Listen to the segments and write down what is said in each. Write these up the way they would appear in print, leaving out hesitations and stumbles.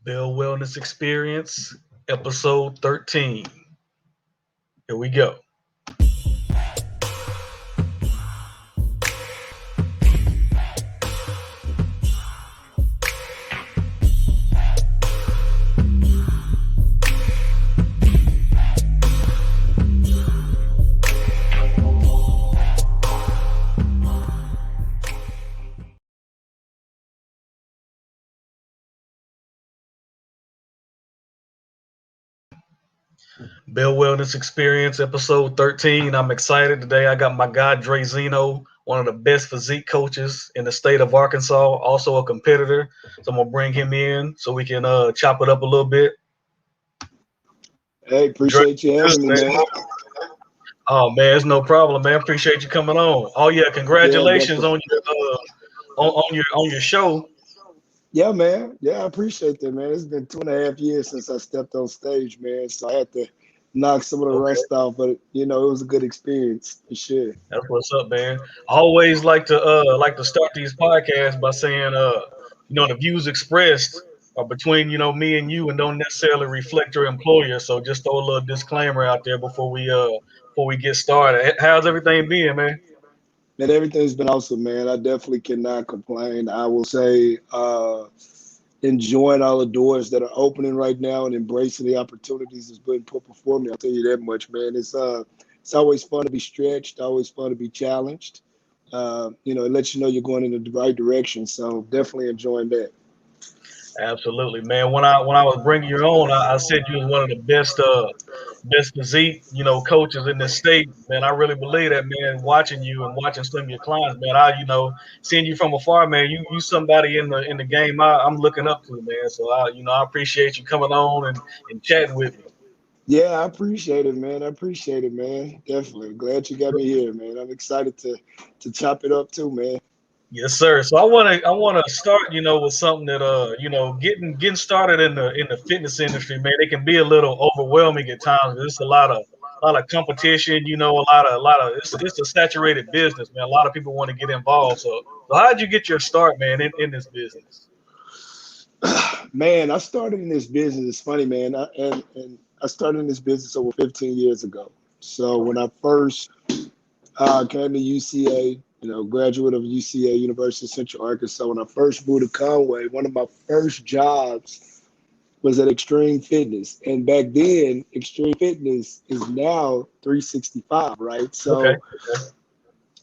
Bill Wellness Experience, episode 13. Here we go. Bill Wellness Experience, episode 13. I'm excited today. I got my guy, Zeno, one of the best physique coaches in the state of Arkansas, also a competitor. So I'm going to bring him in so we can chop it up a little bit. Hey, Dre, appreciate you good, having me, man. man. Oh, man, it's no problem, man. Appreciate you coming on. Oh, yeah, Yeah, congratulations definitely. on your show. Yeah, man. Yeah, I appreciate that, man. It's been 2.5 years since I stepped on stage, man. So I had to knock some of the Okay. rust off, but it was a good experience for sure. That's what's up, man. I always like to start these podcasts by saying the views expressed are between me and you and don't necessarily reflect your employer. So just throw a little disclaimer out there before we get started. How's everything been, man? Man, everything's been awesome, man. I definitely cannot complain. I will say, enjoying all the doors that are opening right now and embracing the opportunities that's been put before me. I'll tell you that much, man. It's always fun to be stretched, always fun to be challenged. It lets you know you're going in the right direction. So definitely enjoying that. Absolutely, man. When I was bringing you on, I said you was one of the best physique, coaches in this state, man. I really believe that, man. Watching you and watching some of your clients, man. Seeing you from afar, man. You somebody in the game I'm looking up to, man. So I appreciate you coming on and chatting with me. Yeah, I appreciate it, man. I appreciate it, man. Definitely. Glad you got me here, man. I'm excited to chop it up too, man. Yes, sir. So I wanna start, with something that getting started in the fitness industry, man. It can be a little overwhelming at times. There's a lot of competition, a lot of it's a saturated business, man. A lot of people want to get involved. So how'd you get your start, man, in this business? Man, I started in this business. It's funny, man. And I started in this business over 15 years ago. So when I first came to UCA, graduate of UCA, University of Central Arkansas. When I first moved to Conway, one of my first jobs was at Extreme Fitness. And back then, Extreme Fitness is now 365, right? Okay.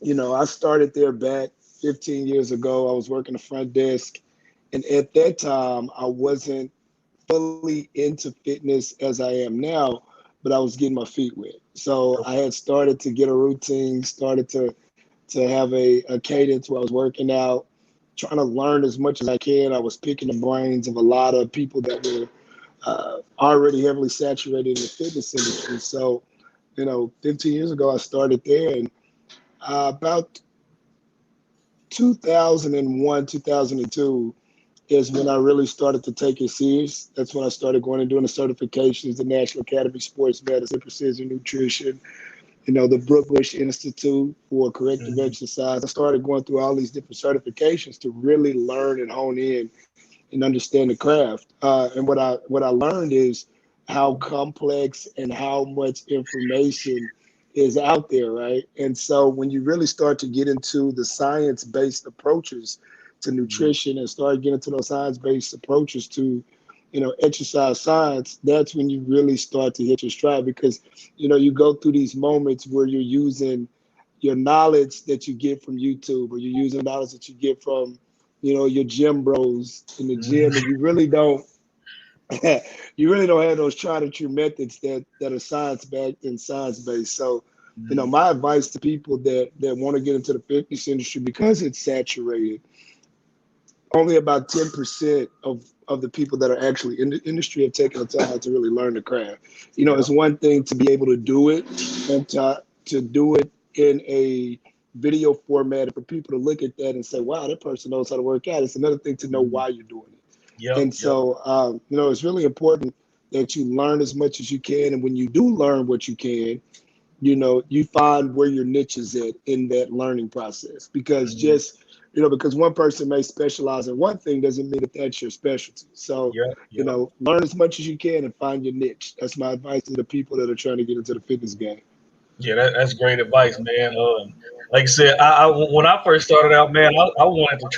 So, I started there back 15 years ago. I was working the front desk. And at that time, I wasn't fully into fitness as I am now, but I was getting my feet wet. So I had started to get a routine, started to have a cadence where I was working out, trying to learn as much as I can. I was picking the brains of a lot of people that were already heavily saturated in the fitness industry. So, 15 years ago, I started there. And about 2001, 2002 is when I really started to take it serious. That's when I started going and doing the certifications, the National Academy of Sports Medicine, Precision Nutrition, the Brook Bush Institute for Corrective Mhm. Exercise. I started going through all these different certifications to really learn and hone in and understand the craft. And what I learned is how complex and how much information is out there, right? And so when you really start to get into the science-based approaches to Mhm. nutrition and start getting to those science-based approaches to exercise science, that's when you really start to hit your stride because you go through these moments where you're using your knowledge that you get from YouTube or you're using knowledge that you get from your gym bros in the gym, and Mhm. you really don't have those tried and true methods that are science backed and science based. So, Mhm. my advice to people that want to get into the fitness industry, because it's saturated, only about 10% of the people that are actually in the industry have taken the time to really learn the craft. Yeah. It's one thing to be able to do it and to do it in a video format and for people to look at that and say, wow, that person knows how to work out. It's another thing to know Mhm. why you're doing it. Yep. And Yep. so, it's really important that you learn as much as you can. And when you do learn what you can, you find where your niche is at in that learning process. Because Mhm. because one person may specialize in one thing doesn't mean that that's your specialty. So, Yeah, yeah. learn as much as you can and find your niche. That's my advice to the people that are trying to get into the fitness game. Yeah, that's great advice, man. Like I said, when I first started out, man, I wanted to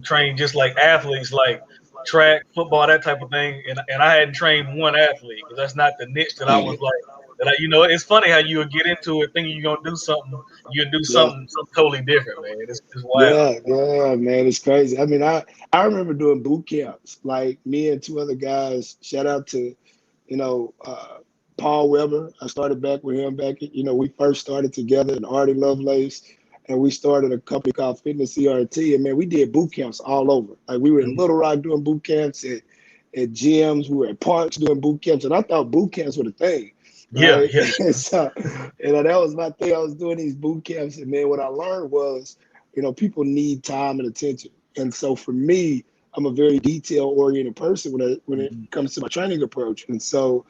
train just like athletes, like track, football, that type of thing, and I hadn't trained one athlete because that's not the niche that I was like. That it's funny how you would get into it thinking you're gonna do something, you do Yeah. something totally different, man. It's wild. Yeah, man, it's crazy. I mean, I remember doing boot camps, like me and two other guys. Shout out to, you know, uh, Paul Weber. I started back with him back. We first started together, and Artie Lovelace, and we started a company called Fitness CRT. And man, we did boot camps all over. Like we were in Mhm. Little Rock doing boot camps at gyms. We were at parks doing boot camps, and I thought boot camps were the thing, Yeah, right? yeah, And so, that was my thing. I was doing these boot camps, and man, what I learned was, people need time and attention. And so for me, I'm a very detail oriented person when it Mhm. comes to my training approach. And so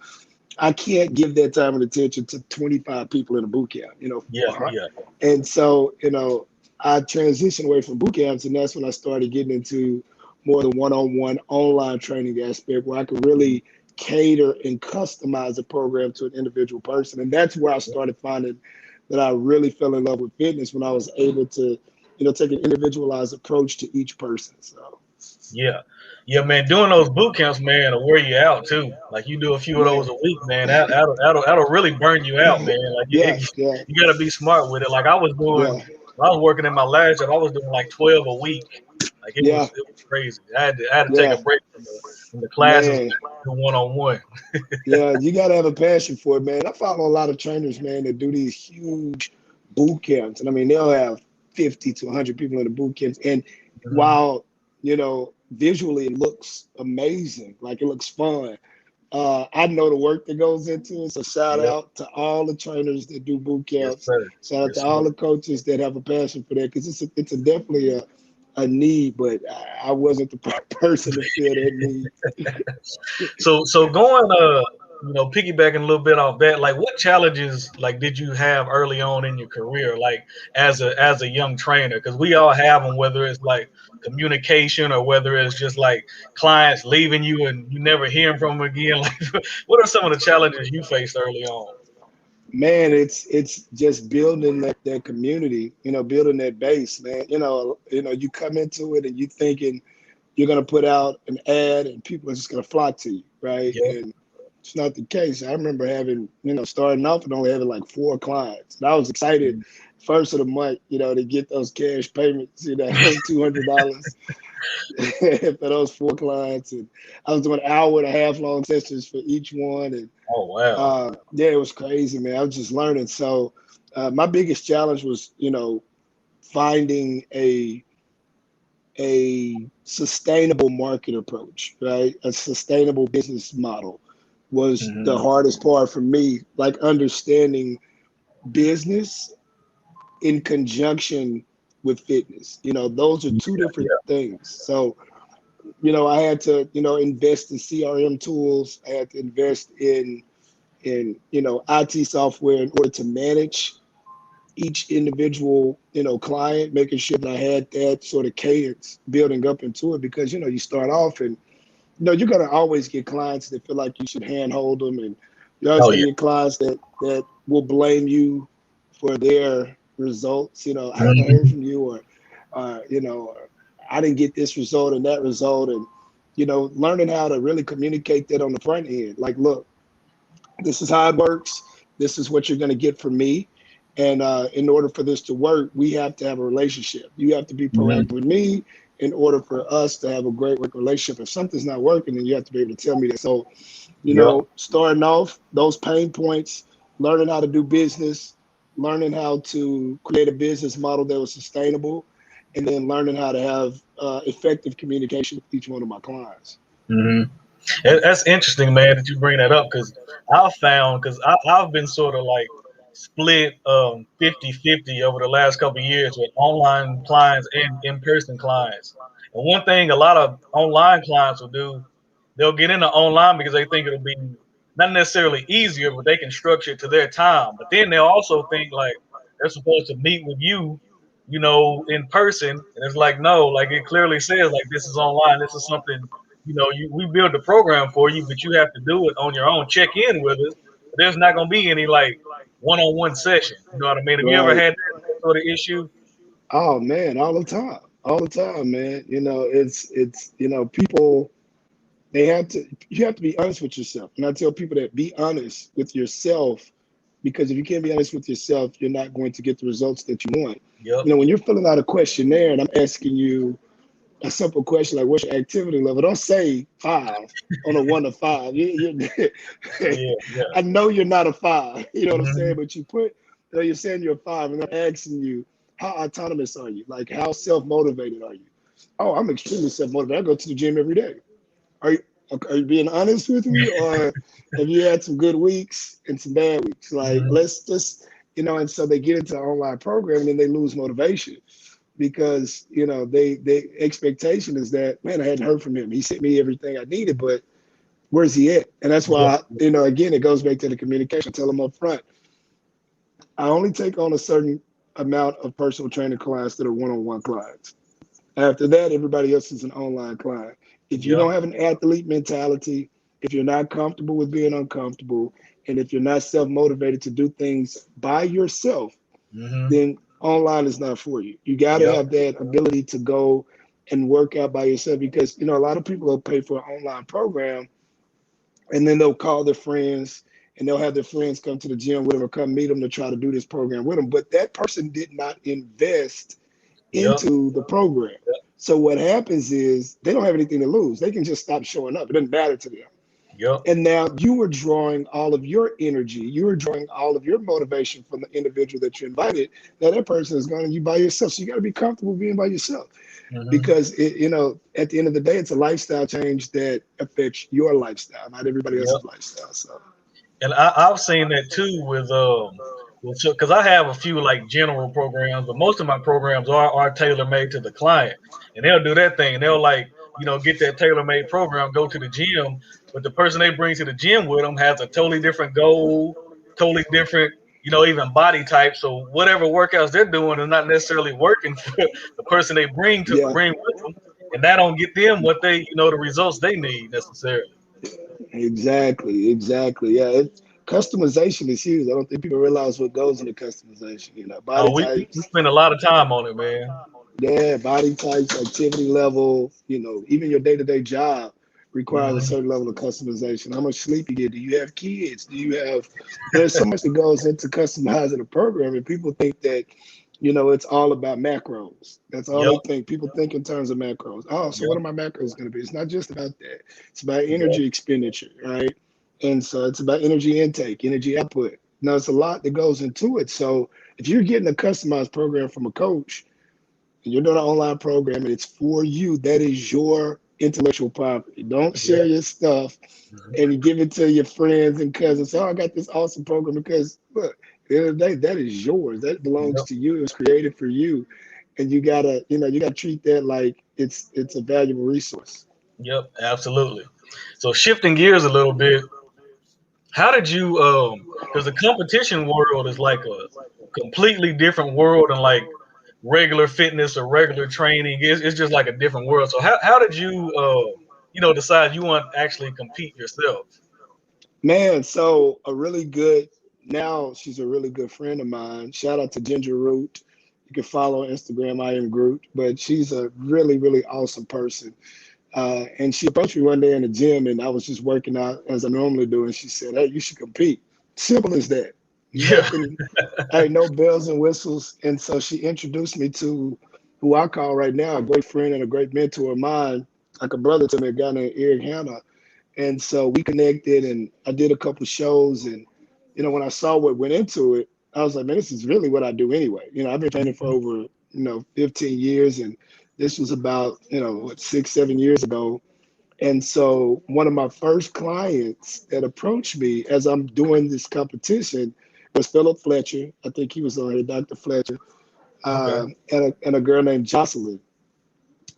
I can't give that time and attention to 25 people in a boot camp, Yeah, yeah, and so, I transitioned away from boot camps, and that's when I started getting into more the one-on-one online training aspect where I could Mhm. really cater and customize a program to an individual person. And that's where I Yeah, started finding that I really fell in love with fitness when I was able to, take an individualized approach to each person. So, yeah, yeah, man. Doing those boot camps, man, will wear you out too. Like you do a few of those man, a week, man. That'll really burn you out, man. Like yeah, yeah, you got to be smart with it. Like yeah, when I was working in my last job, I was doing like 12 a week. Like yeah, it was crazy. I had to take a yeah, break from the classes and man. do one on one. Yeah, you got to have a passion for it, man. I follow a lot of trainers, man, that do these huge boot camps. And I mean, they'll have 50 to 100 people in the boot camps. And while, visually it looks amazing, like it looks fun, I know the work that goes into it. So shout Yep. out to all the trainers that do boot Yes, camps. sir. Shout out Yes, to sir. all the coaches that have a passion for that because it's definitely a need, but I wasn't the person to fill that need. So going piggybacking a little bit off that, like what challenges like did you have early on in your career, like as a young trainer? Because we all have them, whether it's like communication or whether it's just like clients leaving you and you never hearing from them again. Like, what are some of the challenges you faced early on? Man, it's just building that community, building that base, man. You come into it and you thinking you're gonna put out an ad and people are just gonna flock to you, right? Yeah. And it's not the case. I remember having, starting off and only having like 4 clients. And I was excited Mhm. first of the month, to get those cash payments, $200 for those 4 clients. And I was doing hour and a half long sessions for each one. And Oh wow. yeah, it was crazy, man. I was just learning. So my biggest challenge was, finding a sustainable market approach, right? A sustainable business model was the Hmm. hardest part for me, like understanding business in conjunction with fitness. Those are two different Yeah. things. So, I had to, invest in CRM tools. I had to invest in IT software in order to manage each individual client, making sure that I had that sort of cadence building up into it, because you start off and you're gonna always get clients that feel like you should handhold them, and you're always Oh gonna yeah. get clients that will blame you for their results. I haven't heard Hmm. from you, or or I didn't get this result and that result, and learning how to really communicate that on the front end. Like, look, this is how it works. This is what you're going to get from me. And in order for this to work, we have to have a relationship. You have to be proactive Hmm. with me in order for us to have a great working relationship. If something's not working, then you have to be able to tell me that. So, Yep. starting off, those pain points, learning how to do business, learning how to create a business model that was sustainable, and then learning how to have effective communication with each one of my clients. Hmm. That's interesting, man, that you bring that up because I've been sort of like split 50-50 over the last couple of years with online clients and in-person clients. And one thing a lot of online clients will do, they'll get into online because they think it'll be not necessarily easier, but they can structure it to their time. But then they'll also think like they're supposed to meet with you in person. And it's like, no, like it clearly says, like this is online. This is something, we build the program for you, but you have to do it on your own. Check in with us. There's not gonna be any like one-on-one session. You know what I mean? Have you ever Right. had that sort of issue? Oh man, all the time, man. It's people, you have to be honest with yourself. And I tell people that be honest with yourself, because if you can't be honest with yourself, you're not going to get the results that you want. Yep. When you're filling out a questionnaire and I'm asking you a simple question like, what's your activity level? Don't say 5 on a 1 to 5. Yeah. Yeah. I know you're not a 5. You know what I'm saying? Hmm. But you're saying you're a 5, and I'm asking you, how autonomous are you? Like, how self motivated are you? Oh, I'm extremely self motivated. I go to the gym every day. Are you are you being honest with me, or have you had some good weeks and some bad weeks? Like, Hmm. let's just, and so they get into the online program and then they lose motivation because they expectation is that, man, I hadn't heard from him. He sent me everything I needed, but where's he at? And that's Yep. why, again, it goes back to the communication. Tell them up front, I only take on a certain amount of personal training clients that are one-on-one clients. After that, everybody else is an online client. If you Yep. don't have an athlete mentality, if you're not comfortable with being uncomfortable, and if you're not self-motivated to do things by yourself, Hmm. then online is not for you. You got to Yep. have that ability to go and work out by yourself, because a lot of people will pay for an online program and then they'll call their friends and they'll have their friends come to the gym with them or come meet them to try to do this program with them. But that person did not invest Yep. into the program. So what happens is they don't have anything to lose. They can just stop showing up. It doesn't matter to them. Yep. And now you are drawing all of your energy, you are drawing all of your motivation from the individual that you invited. Now that person is going to you by yourself. So you got to be comfortable being by yourself, Hmm. because at the end of the day, it's a lifestyle change that affects your lifestyle, not everybody Yep. else's lifestyle. So And I've seen that too with because I have a few like general programs, but most of my programs are tailor made to the client, and they'll do that thing. They'll like get that tailor made program, go to the gym, but the person they bring to the gym with them has a totally different goal, totally different even body type. So whatever workouts they're doing is not necessarily working for the person they yeah, bring with them, and that don't get them what they the results they need necessarily. exactly. Yeah, customization is huge. I don't think people realize what goes into customization. Body Oh, we types. spend a lot of time on it, man. Yeah, body types, activity level, even your day-to-day job requires a Hmm. certain level of customization. How much sleep you get? Do you have kids? Do you have, there's so much that goes into customizing a program, and people think that, it's all about macros. That's all they Yep. think. People think in terms of macros. Oh, so what Yep. are my macros going to be? It's not just about that. It's about Yep. energy expenditure, right? And so it's about energy intake, energy output. Now, it's a lot that goes into it. So if you're getting a customized program from a coach, and you're doing an online program and it's for you, that is your intellectual property. Don't share Yep. your stuff Mhm. and you give it to your friends and cousins. Oh, I got this awesome program, because look, at the end of the day, that is yours. That belongs Yep. to you. It was created for you. And you gotta treat that like it's a valuable resource. Yep. Absolutely. So shifting gears a little bit, how did you because the competition world is like a completely different world than like regular fitness or regular training. It's just like a different world. So how did you decide you want to actually compete yourself? Man, so now she's a really good friend of mine. Shout out to Ginger Root. You can follow on Instagram, I am Groot, but she's a really, really awesome person. And she approached me one day in the gym, and I was just working out as I normally do. And she said, "Hey, you should compete." Simple as that. Yeah. Nothing, hey, no bells and whistles. And so she introduced me to who I call right now a great friend and a great mentor of mine, like a brother to me, a guy named Eric Hanna. And so we connected, and I did a couple shows. And when I saw what went into it, I was like, man, this is really what I do anyway. I've been training for over 15 years, and this was about 6 7 years ago. And so one of my first clients that approached me as I'm doing this competition was Philip Fletcher. I think he was on here, Dr. Fletcher, Okay. and a girl named Jocelyn.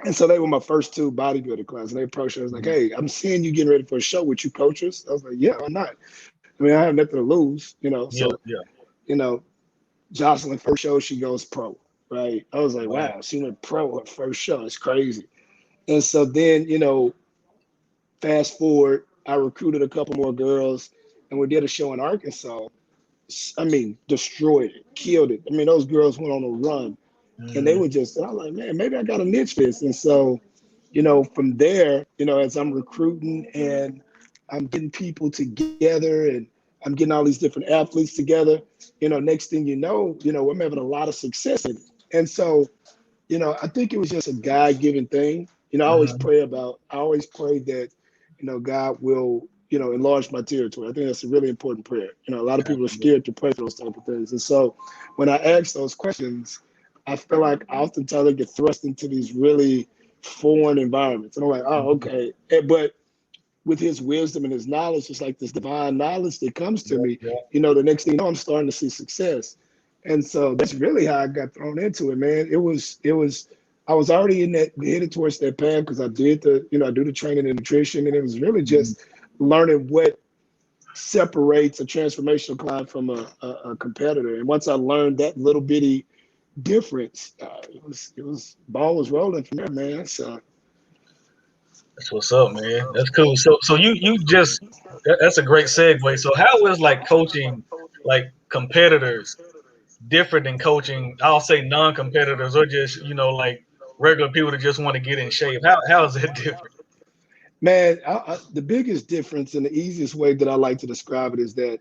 And so they were my first two bodybuilding clients. And they approached me. I was like, Mhm. hey, I'm seeing you getting ready for a show. Would you coach us? I was like, yeah, why not? I mean, I have nothing to lose. Yeah. So, Yeah. you know, Jocelyn, first show, she goes pro. right? I was like, Right. wow, she went pro her first show. It's crazy. And so then, fast forward, I recruited a couple more girls and we did a show in Arkansas. I mean, destroyed it, killed it. I mean, those girls went on a run and they Hmm. were just, I was like, man, maybe I got a niche for this. And so, from there, as I'm recruiting and I'm getting people together and I'm getting all these different athletes together, next thing I'm having a lot of success in it. And so, I think it was just a God given thing. Hmm. I always pray that, God will, enlarge my territory. I think that's a really important prayer. A lot of people are Absolutely. scared to pray for those type of things. And so when I ask those questions, I feel like oftentimes I get thrust into these really foreign environments. And I'm like, oh, Hmm. okay. But with his wisdom and his knowledge, it's like this divine knowledge that comes to Yep, me, yep. the next thing you know, I'm starting to see success. And so that's really how I got thrown into it, man. I was already in that headed towards that path because I do the training and nutrition. And it was really Hmm. just learning what separates a transformational client from a competitor. And once I learned that little bitty difference, it was ball was rolling from there, man. So That's what's up, man. That's cool. So you just that's a great segue. So how is like coaching like competitors different than coaching? I'll say non-competitors or just like regular people that just want to get in shape. How is that different? man, the biggest difference and the easiest way that I like to describe it is that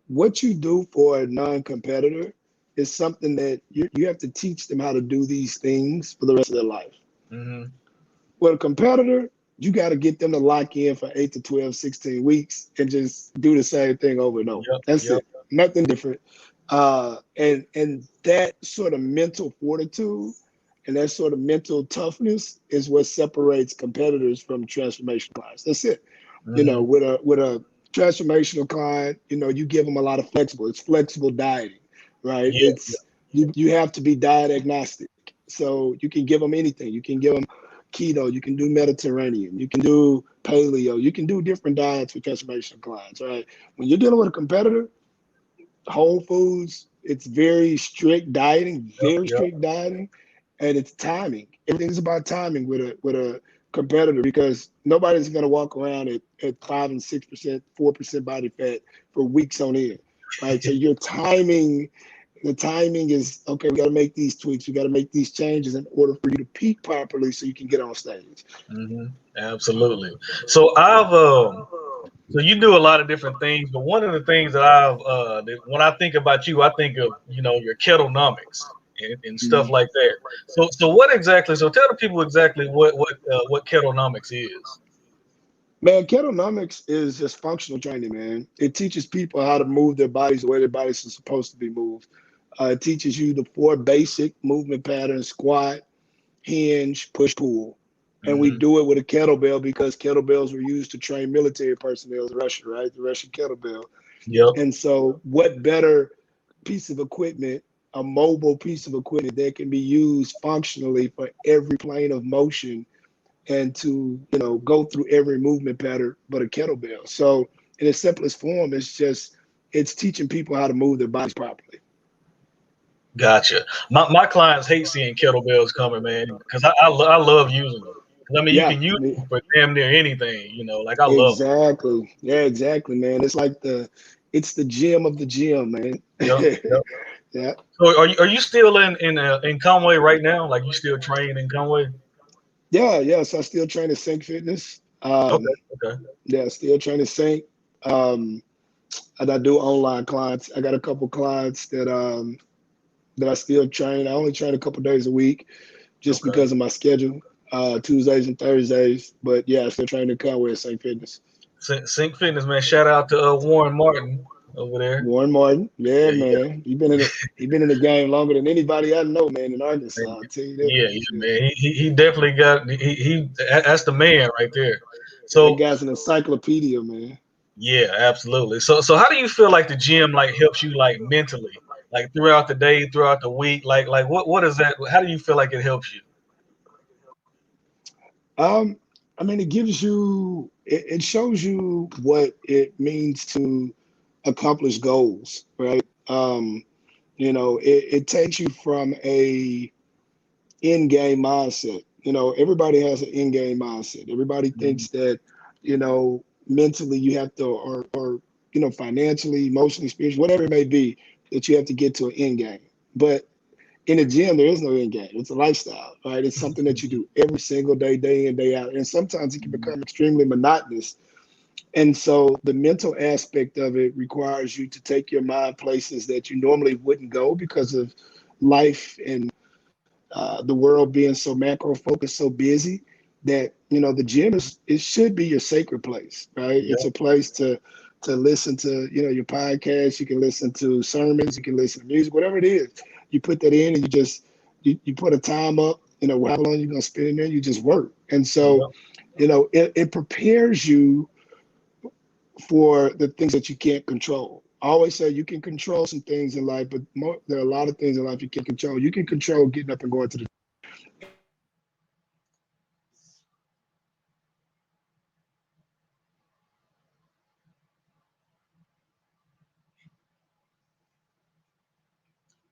what you do for a non-competitor is something that you have to teach them how to do these things for the rest of their life. Hmm. With a competitor, you got to get them to lock in for 8 to 12, 16 weeks and just do the same thing over and over. Yep, That's yep. it. Nothing different. And that sort of mental fortitude and that sort of mental toughness is what separates competitors from transformational clients. That's it. Hmm. With a transformational client, you give them a lot of it's flexible dieting, right? Yeah, yeah. It's you have to be diet agnostic. So you can give them anything. You can give them keto, you can do Mediterranean, you can do paleo, you can do different diets with transformational clients, right? When you're dealing with a competitor, whole foods, it's Yep, very yep. strict dieting, and it's timing. Everything's about timing with a competitor because nobody's gonna walk around at 5 and 6%, 4% body fat for weeks on end. Right. So your timing, the timing is okay, we gotta make these tweaks, we gotta make these changes in order for you to peak properly so you can get on stage. Hmm. Absolutely. So so you do a lot of different things, but one of the things that that when I think about you, I think of your kettlenomics and stuff Mhm. like that. So what exactly? So tell the people exactly what kettlenomics is. Man, kettlenomics is just functional training, man. It teaches people how to move their bodies the way their bodies are supposed to be moved. It teaches you the four basic movement patterns: squat, hinge, push, pull. And we Hmm. do it with a kettlebell because kettlebells were used to train military personnel in Russia, right? The Russian kettlebell. Yep. And so, what better piece of equipment, a mobile piece of equipment that can be used functionally for every plane of motion and to go through every movement pattern but a kettlebell. So in its simplest form, it's teaching people how to move their bodies properly. Gotcha. My clients hate seeing kettlebells coming, man, because I love using them. 'Cause, I mean, you Yeah, can use them for damn near anything. Like I love them. exactly. Yeah, exactly, man. It's the gym of the gym, man. Yep. Yep. Yeah. So are you still in Conway right now? Like you still train in Conway? Yeah, yeah. So I still train at Sync Fitness. Okay. Okay. Yeah, still train at Sync. Um, and I do online clients. I got a couple clients that I still train. I only train a couple days a week just Okay. because of my schedule, Tuesdays and Thursdays. But yeah, I still train in Conway at St. Fitness. Sync Fitness, man. Shout out to Warren Martin over there. Warren Martin, yeah, Yeah, yeah, man. He been in the game longer than anybody I know, man, in man. Arkansas. I'll tell you that Yeah, much. yeah, Yeah. man. He definitely got that's the man right there. Yeah, that So guy's an encyclopedia, man. yeah, absolutely. So how do you feel like the gym like helps you like mentally, like throughout the day, throughout the week? Like what is that? How do you feel like it helps you? Um, I mean, it shows you what it means to accomplish goals, right? It takes you from end game mindset. Everybody has an end game mindset. Everybody Mhm. thinks that, mentally you have to, or financially, emotionally, spiritually, whatever it may be, that you have to get to an end game. But in the gym, there is no end game. It's a lifestyle, right? It's something that you do every single day, day in, day out. And sometimes it can Mhm. become extremely monotonous. And so the mental aspect of it requires you to take your mind places that you normally wouldn't go because of life and the world being so macro focused, so busy that the gym it should be your sacred place, right? It's Yeah, a place to listen to your podcast. You can listen to sermons, you can listen to music, whatever it is. You put that in, and you put a time up. How long you're gonna spend in there. You just work, and so yeah, it prepares you for the things that you can't control. I always say you can control some things in life, but there are a lot of things in life you can't control. You can control getting up and going to the and you can control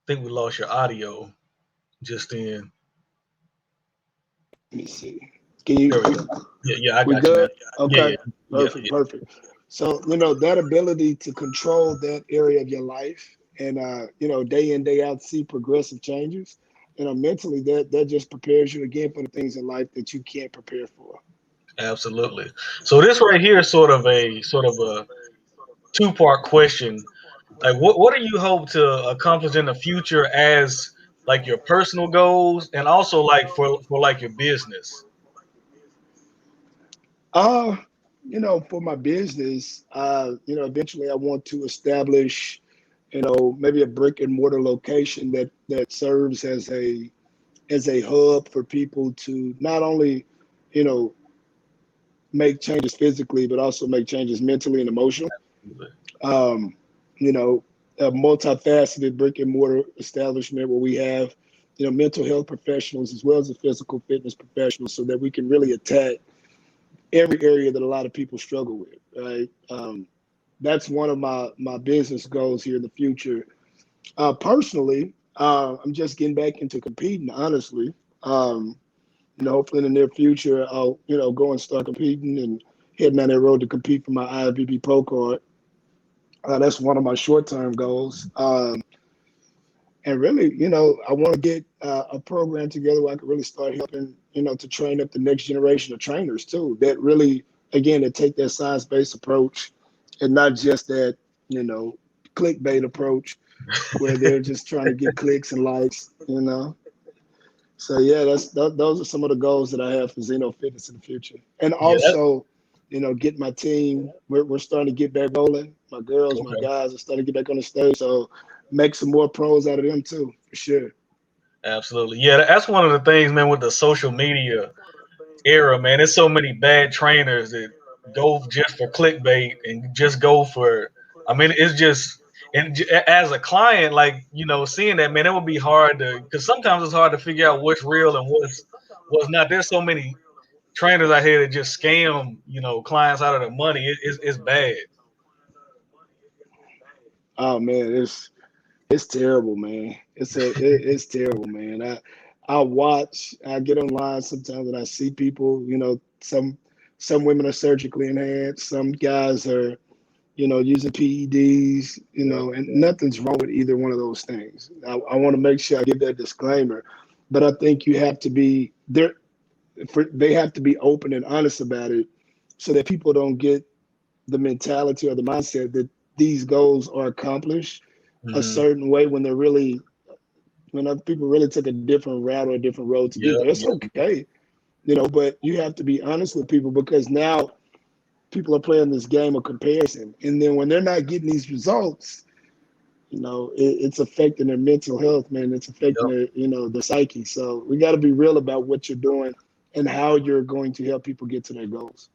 I think we lost your audio just in. let me see. Can you? There we go. Yeah, yeah, I We got you now. good? Yeah, Okay. yeah, yeah, Perfect. yeah. Perfect. So that ability to control that area of your life and day in day out see progressive changes. Mentally that just prepares you again for the things in life that you can't prepare for. Absolutely. So this right here is sort of a two-part question. Like, what do you hope to accomplish in the future as like your personal goals and also like for like your business? Uh, for my business, eventually I want to establish, maybe a brick and mortar location that serves as a hub for people to not only, you know, make changes physically, but also make changes mentally and emotionally. Um, you know, a multifaceted brick and mortar establishment where we have, mental health professionals as well as the physical fitness professionals, so that we can really attack every area that a lot of people struggle with. Right. That's one of my business goals here in the future. Personally, I'm just getting back into competing. Honestly, um, hopefully in the near future, I'll go and start competing and heading down that road to compete for my IFBB pro card. That's one of my short term goals. And really, I want to get a program together where I can really start helping, to train up the next generation of trainers too. That really, again, that take that science based approach, and not just that, you know, clickbait approach where they're just trying to get clicks and likes. So yeah, those are some of the goals that I have for Zeno Fitness in the future, and Yeah, that, also, get my team. We're starting to get back rolling. My girls, my okay. guys are starting to get back on the stage. So make some more pros out of them too, for sure. Absolutely. Yeah, that's one of the things, man, with the social media era, man. There's so many bad trainers that go just for clickbait and just go for. I mean, it's just as a client, like seeing that, man, it would be hard to because sometimes it's hard to figure out what's real and what's not. There's so many trainers out here that just scam, clients out of their money. It's bad. Oh man, it's terrible, man. It's terrible, man. I get online sometimes and I see people. Some women are surgically enhanced. Some guys are using PEDs. Yeah. And nothing's wrong with either one of those things. I want to make sure I give that disclaimer, but I think you have to be there. They have to be open and honest about it, so that people don't get the mentality or the mindset that these goals are accomplished a Hmm. certain way when other people really took a different route or a different road to get Yeah. there. It's Yeah. okay, but you have to be honest with people, because now people are playing this game of comparison. And then when they're not getting these results, it's affecting their mental health, man. It's affecting Yep. their psyche. So we got to be real about what you're doing and how you're going to help people get to their goals.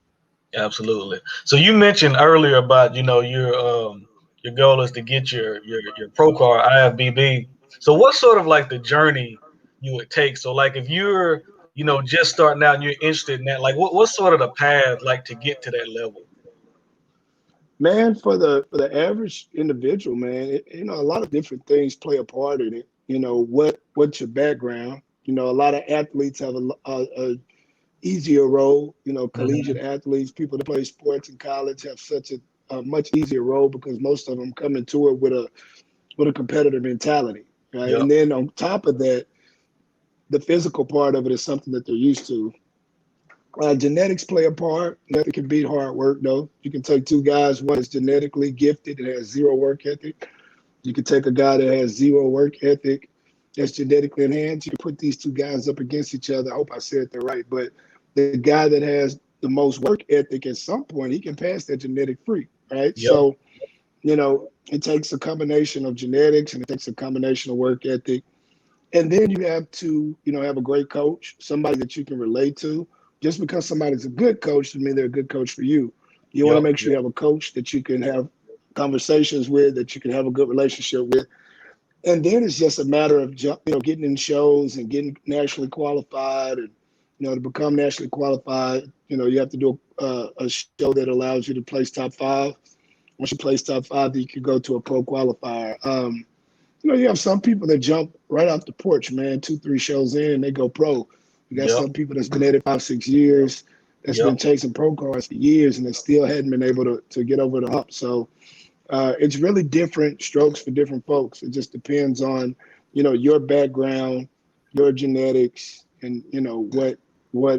Absolutely. So you mentioned earlier about your goal is to get your pro car IFBB. So what's sort of like the journey you would take? So like if you're just starting out and you're interested in that, like what's sort of the path like to get to that level? Man, for the average individual, man, a lot of different things play a part in it. What's your background? A lot of athletes have a easier role. Collegiate Hmm. athletes, people that play sports in college have such a much easier role because most of them come into it with a competitive mentality, right? Yep. And then on top of that, the physical part of it is something that they're used to. Genetics play a part. Nothing can beat hard work, though. You can take two guys, one is genetically gifted and has zero work ethic. You can take a guy that has zero work ethic that's genetically enhanced. You can put these two guys up against each other. I hope I said that right. But the guy that has the most work ethic at some point, he can pass that genetic freak, right? Yep. So, it takes a combination of genetics and it takes a combination of work ethic. And then you have to, have a great coach, somebody that you can relate to. Just because somebody's a good coach doesn't mean they're a good coach for you. You want to Yep. make sure Yep. you have a coach that you can have conversations with, that you can have a good relationship with. And then it's just a matter of getting in shows and getting nationally qualified, and to become nationally qualified, you have to do a show that allows you to place top five. Once you place top five, then you can go to a pro qualifier. You have some people that jump right off the porch, man. 2, 3 shows in, they go pro. You got Yep. some people that's been at it 5, 6 years, that's been Yep. chasing pro cards for years, and they still hadn't been able to get over the hump. So it's really different strokes for different folks. It just depends on, your background, your genetics, and what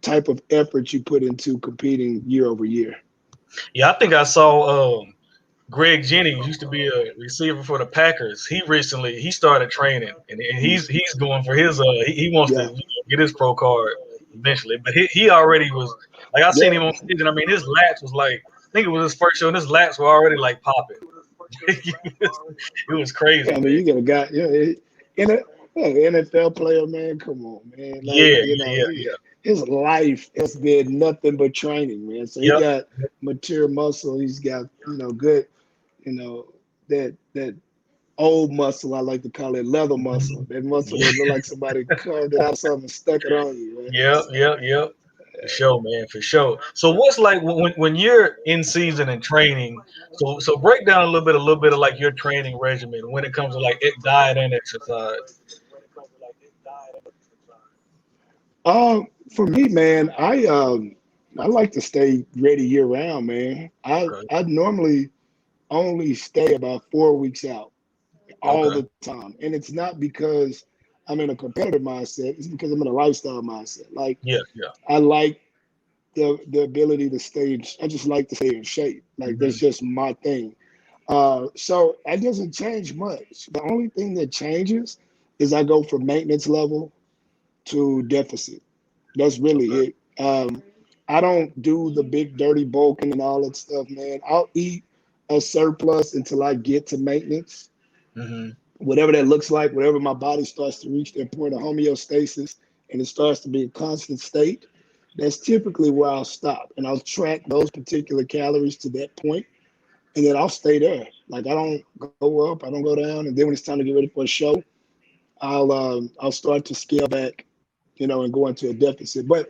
type of effort you put into competing year over year. Yeah, I think I saw Greg Jennings used to be a receiver for the Packers. He started training, and he's going for his he wants to Yeah, get his pro card eventually. But he already was like I seen yeah. him on season. I mean, his lats was like I think it was his first show, and his lats were already like popping. It was crazy, Yeah, I mean, man. you get a guy, in a NFL player, man. Come on, man. Yeah, Like, yeah, yeah, his life has been nothing but training, man. So he yeah. got mature muscle. He's got, good, you know, that old muscle. I like to call it leather muscle. That muscle Yep. that look like somebody carved it out of something and stuck it on you, right? Yep, So, yep, yep. For sure, man, for sure. So what's like when you're in season and training? So break down a little bit of like your training regimen when it comes to like diet and exercise. for me, man, I like to stay ready year round, man. Okay. I normally only stay about 4 weeks out all Okay. the time. And it's not because I'm in a competitive mindset, it's because I'm in a lifestyle mindset. Like Yeah, yeah. I like the ability to stay I just like to stay in shape. Like that's Hmm. just my thing. So it doesn't change much. The only thing that changes is I go from maintenance level to deficit. That's really Okay. it. I don't do the big dirty bulking and all that stuff, man. I'll eat a surplus until I get to maintenance, Hmm. whatever that looks like, whatever my body starts to reach that point of homeostasis and it starts to be a constant state, that's typically where I'll stop. And I'll track those particular calories to that point, and then I'll stay there. Like I don't go up, I don't go down. And then when it's time to get ready for a show, I'll start to scale back, and go into a deficit. But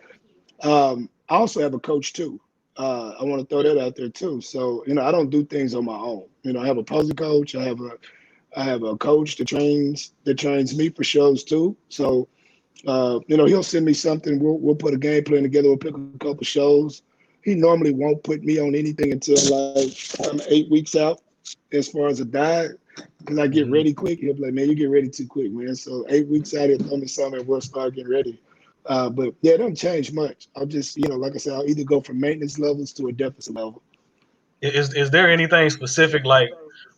I also have a coach too. I want to throw Yeah. that out there too. So, I don't do things on my own. I have a posing coach. I have a coach that trains me for shows too. So he'll send me something. We'll put a game plan together. We'll pick a couple shows. He normally won't put me on anything until like I'm 8 weeks out as far as a diet because I get Hmm. ready quick. He'll be like, man, you get ready too quick, man. So 8 weeks out, he'll throw me something and we'll start getting ready. But yeah, it doesn't change much. I'll just, like I said, I'll either go from maintenance levels to a deficit level. Is there anything specific like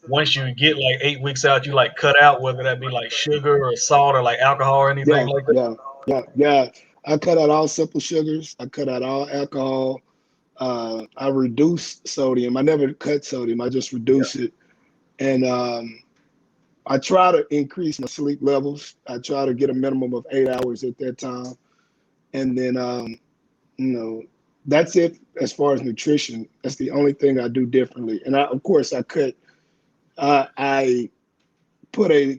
once you get like 8 weeks out, you like cut out whether that be like sugar or salt or like alcohol or anything Yeah, like that? yeah, yeah. I cut out all simple sugars. I cut out all alcohol. I reduce sodium. I never cut sodium. I just Yeah. reduce it. And I try to increase my sleep levels. I try to get a minimum of 8 hours at that time. And then, you know, that's it as far as nutrition. That's the only thing I do differently. And of course, I put a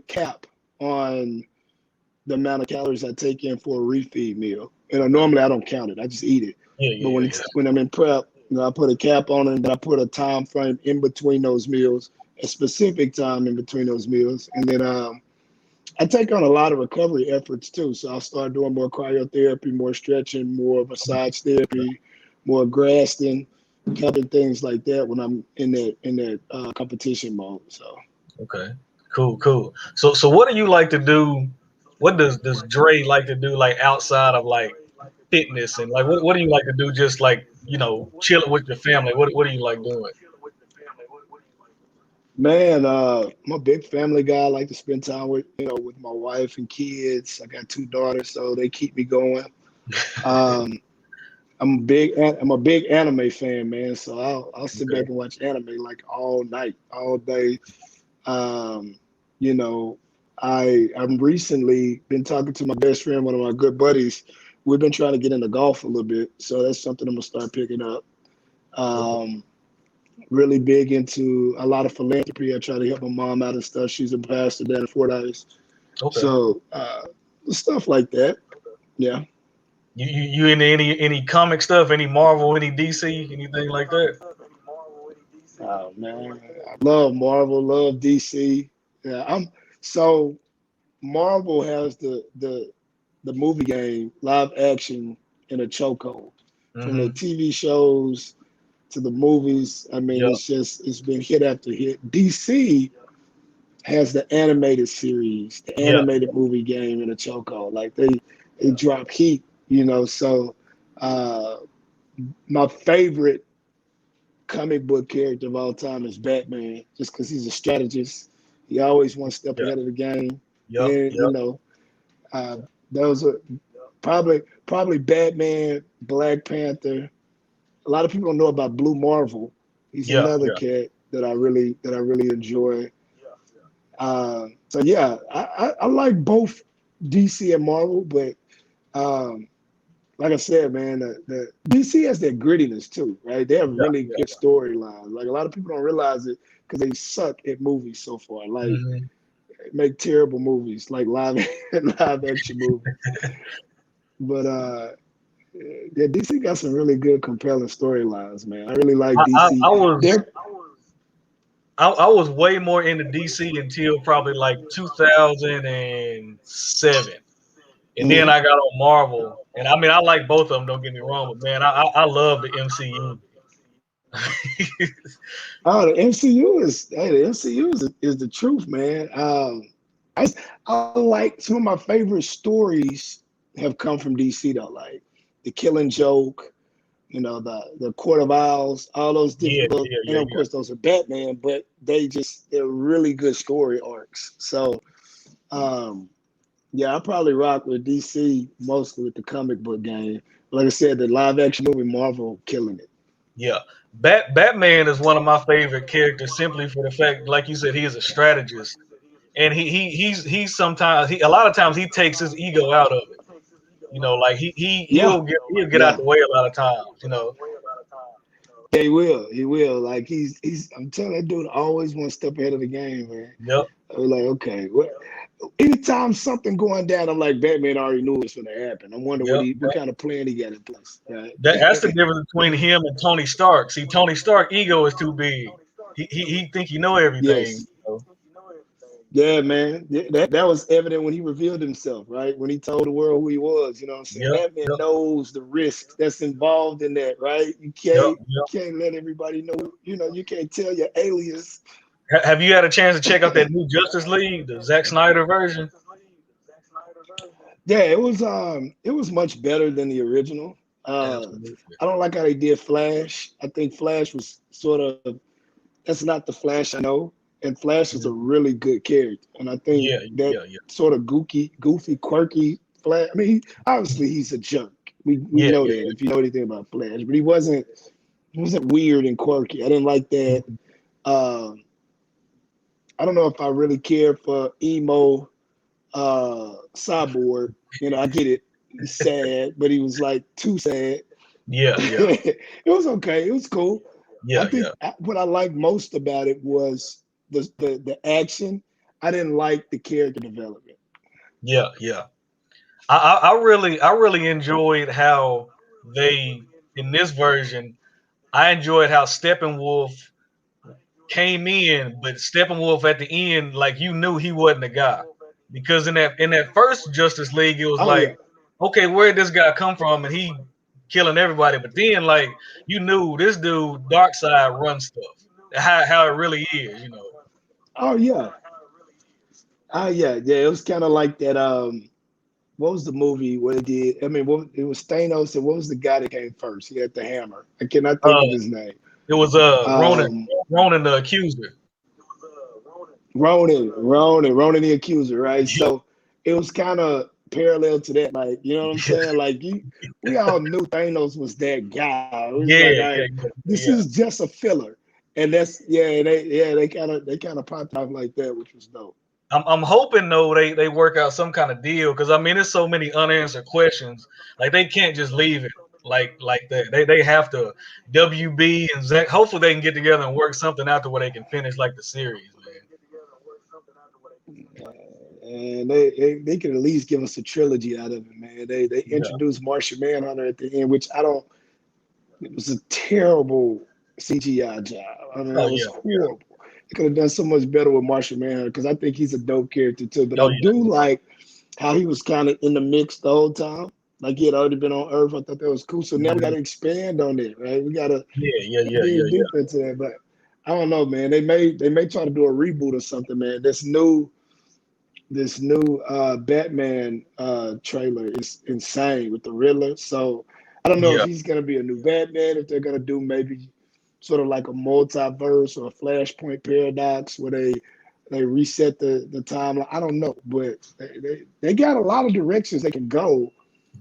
cap on the amount of calories I take in for a refeed meal. Okay. Normally I don't count it. I just eat it. Yeah, But yeah, when yeah, it's when I'm in prep, I put a cap on it and then I put a time frame in between those meals, a specific time in between those meals. And then I take on a lot of recovery efforts too. So I'll start doing more cryotherapy, more stretching, more massage therapy, more grasping, helping things like that when I'm in that competition mode. So Okay. Cool, cool. So what do you like to do? What does Dre like to do like outside of like fitness and like what do you like to do just like, chilling with your family? What do you like doing? man, I'm a big family guy. I like to spend time with with my wife and kids. I got two daughters, so they keep me going. Um, I'm a big anime fan, man. So I'll sit back Okay. and watch anime like all night, all day. Um, you know, I'm recently been talking to my best friend, one of my good buddies. We've been trying to get into golf a little bit, so that's something I'm gonna start picking up. Okay. Um, really big into a lot of philanthropy. I try to help my mom out and stuff. She's a pastor down in Fordyce, Okay. so stuff like that. Yeah. You into any comic stuff, any Marvel, any DC, anything like that? Oh man, I love Marvel, love DC. Yeah, so Marvel has the movie game live action in a chokehold. From the Mm-hmm. TV shows to the movies, I mean, Yep. it's been hit after hit. DC has the animated series, the Yeah. animated movie game in a chokehold. Like they drop heat, you know. So uh, my favorite comic book character of all time is Batman, just because he's a strategist. He always one step Yeah. ahead of the game, Yep. and Yep. uh, those are probably Batman, Black Panther. A lot of people don't know about Blue Marvel. He's Yeah. another Yeah. cat that I really enjoy. So yeah, I like both DC and Marvel, but um, like I said, man, the DC has that grittiness too, right? They have Yeah. really Yeah. good storylines. Like a lot of people don't realize it because they suck at movies so far. Like Mm-hmm. make terrible movies, like live live action movies. But yeah, DC got some really good, compelling storylines, man. I really like I DC. was They're I was way more into DC until probably like 2007. And then mhm. I got on Marvel. And I mean, I like both of them, don't get me wrong, but man, I love the MCU. Oh, the MCU is hey, the MCU is the truth, man. I like some of my favorite stories have come from DC though, like the Killing Joke, the Court of Owls, all those Yeah, different little, yeah, and yeah, of yeah. course those are Batman, but they're really good story arcs. So um, yeah, I probably rock with DC mostly with the comic book game. Like I said, the live action movie Marvel killing it. Yeah. Batman is one of my favorite characters simply for the fact, like you said, he is a strategist. And he's sometimes a lot of times he takes his ego out of it. Like Yeah, he'll get out yeah. the way a lot of times. Yeah, he will. He will. Like he's. I'm telling that dude always one step ahead of the game, man. Yep. I was like, okay, what? Anytime something going down, I'm like, Batman already knew it was going to happen. I wonder Yep. what kind of plan he got in place, right? That's the difference between him and Tony Stark. See, Tony Stark ego is too big. He think he know everything. Yes. Yeah, man. That was evident when he revealed himself, right? When he told the world who he was. You know what I'm saying? Yep, That man yep, knows the risks that's involved in that, right? You yep, can't you yep. can't let everybody know. You can't tell your alias. Have you had a chance to check out that new Justice League, the Zack Snyder version? Yeah, it was much better than the original. Absolutely. I don't like how they did Flash. I think Flash was sort of that's not the Flash I know. And Flash is a Mhm. really good character. And I think Yeah, that yeah, yeah, sort of goofy, quirky Flash. I mean, obviously he's a jerk. We yeah, know yeah, that if you know anything about Flash, but he wasn't weird and quirky. I didn't like that. yeah. Um, I don't know if I really cared for emo Cyborg. I get it. He's sad, but he was like too sad. Yeah, yeah, It was okay. It was cool. I yeah, think yeah, what I liked most about it was the action. I didn't like the character development. yeah, yeah. I really enjoyed how they in this version. I enjoyed how Steppenwolf came in, but Steppenwolf at the end, like you knew he wasn't the guy. because in that first Justice League, it was Oh like, yeah. okay, where did this guy come from? And he killing everybody. But then, like, you knew this dude, Dark Side, runs stuff. How it really is. Oh yeah. Oh yeah. Yeah. It was kind of like that. What was the movie where they did? I mean, it was Thanos, and what was the guy that came first? He had the hammer. I cannot think Uh, of his name. it was Ronan, Um, Ronan the Accuser. Ronan the Accuser, right? Yeah, So it was kind of parallel to that, like you know what I'm saying? Like we all knew Thanos was that guy. It was like, yeah, all right, yeah, this yeah. is just a filler, and that's they kind of popped off like that, which was dope. I'm hoping though they work out some kind of deal because I mean there's so many unanswered questions. Like they can't just leave it like that. They have to WB and Zach. Hopefully they can get together and work something out to where they can finish like the series, man. And they could at least give us a trilogy out of it, man. They Yeah. introduced Martian Manhunter at the end, which I don't. It was a terrible CGI job. I mean, Oh that was yeah. horrible. They could have done so much better with Martian Manhunter because I think he's a dope character too. But Oh I yeah. do like how he was kind of in the mix the whole time. Like he had already been on Earth. I thought that was cool. So now we got Mhm. to expand on it, right? We got to Yeah. Yeah. Yeah. dig Yeah. deep into that. But I don't know, man. They may try to do a reboot or something, man. This new Batman trailer is insane with the Riddler. So I don't know if Yeah. he's gonna be a new Batman, if they're gonna do maybe sort of like a multiverse or a Flashpoint paradox where they reset the timeline. I don't know, but they got a lot of directions they can go.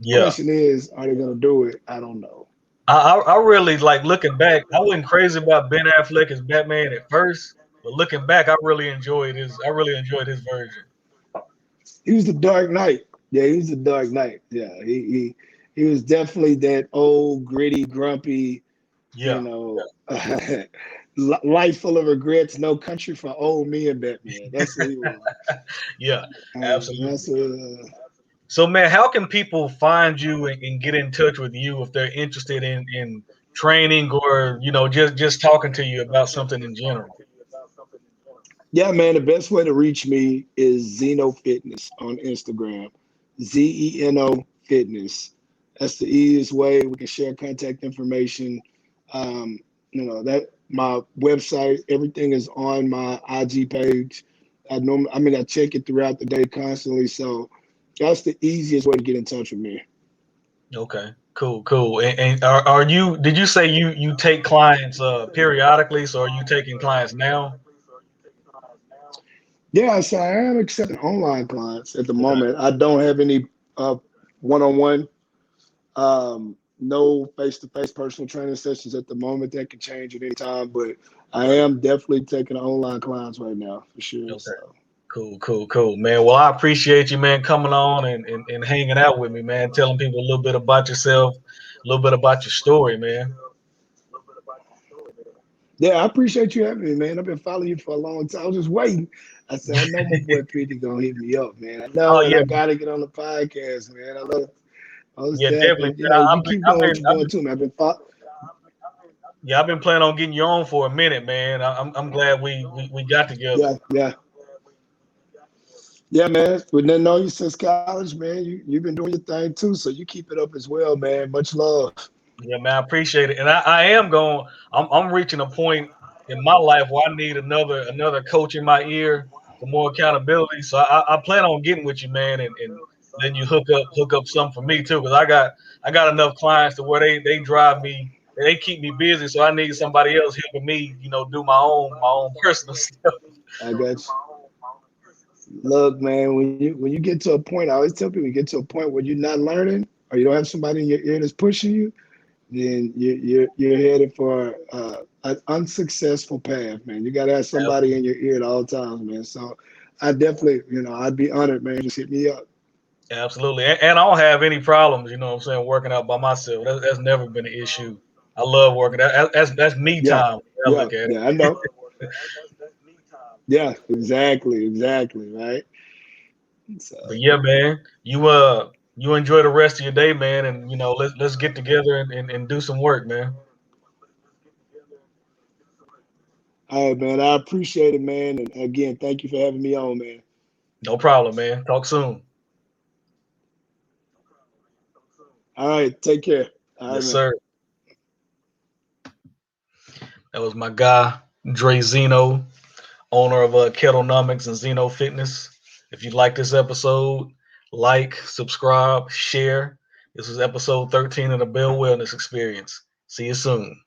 Yeah. Question is, are they gonna do it? I don't know. I really like looking back. I wasn't crazy about Ben Affleck as Batman at first, but looking back, I really enjoyed his version. He was the Dark Knight. Yeah, he was the Dark Knight. Yeah, he was definitely that old gritty, grumpy, you Yeah. know, life full of regrets, no country for old me and Batman. That's what he was. Yeah. That's Absolutely. what, So, man, how can people find you and get in touch with you if they're interested in training or just talking to you about something in general? yeah, man. The best way to reach me is Zeno Fitness on Instagram. Zeno Fitness. That's the easiest way. We can share contact information. Um, that my website, everything is on my IG page. I check it throughout the day constantly. So that's the easiest way to get in touch with me. Okay, cool, cool. And are you? Did you say you take clients periodically? So are you taking clients now? Yeah, so I am accepting online clients at the Okay, moment. I don't have any one-on-one, no face-to-face personal training sessions at the moment. That can change at any time, but I right. am definitely taking online clients right now for sure. Okay. So, Cool, cool, cool, man. Well, I appreciate you, man, coming on and hanging out with me, man, telling people a little bit about yourself, a little bit about your story, man. yeah, I appreciate you having me, man. I've been following you for a long time. I was just waiting. I said, I know my boy Petey gonna hit me up, man. I Oh know, and yeah, I gotta get on the podcast, man. I love most yeah, definitely, definitely. man. You keep doing what you're doing too, man. I've been Yeah, I've been planning on getting you on for a minute, man. I'm glad we got together. yeah, yeah. Yeah, man. We've known you since college, man. You've been doing your thing too, so you keep it up as well, man. Much love. Yeah, man, I appreciate it. And I am going. I'm reaching a point in my life where I need another coach in my ear for more accountability. So I plan on getting with you, man, and letting you hook up something for me too, because I got enough clients to where they drive me. They keep me busy, so I need somebody else helping me, do my own personal stuff. I got you. Look, man, when you get to a point, I always tell people, you get to a point where you're not learning or you don't have somebody in your ear that's pushing you, then you're headed for an unsuccessful path, man. You got to have somebody in Absolutely. your ear at all times, man. So I definitely, I'd be honored, man. Just hit me up. Absolutely. And I don't have any problems, what I'm saying, working out by myself. That's never been an issue. I love working. That's me Yeah, time. I yeah, look at yeah. I it. know. Yeah, exactly, right. But So, yeah, man, you enjoy the rest of your day, man, and let's get together and do some work, man. all right, man. I appreciate it, man. And again, thank you for having me on, man. No problem, man. Talk soon. All right, take care. All right, Yes, man. sir. That was my guy, Dre Zeno, owner of Kettlenomics and Zeno Fitness. If you like this episode, like, subscribe, share. This is episode 13 of the Bill Wellness Experience. See you soon.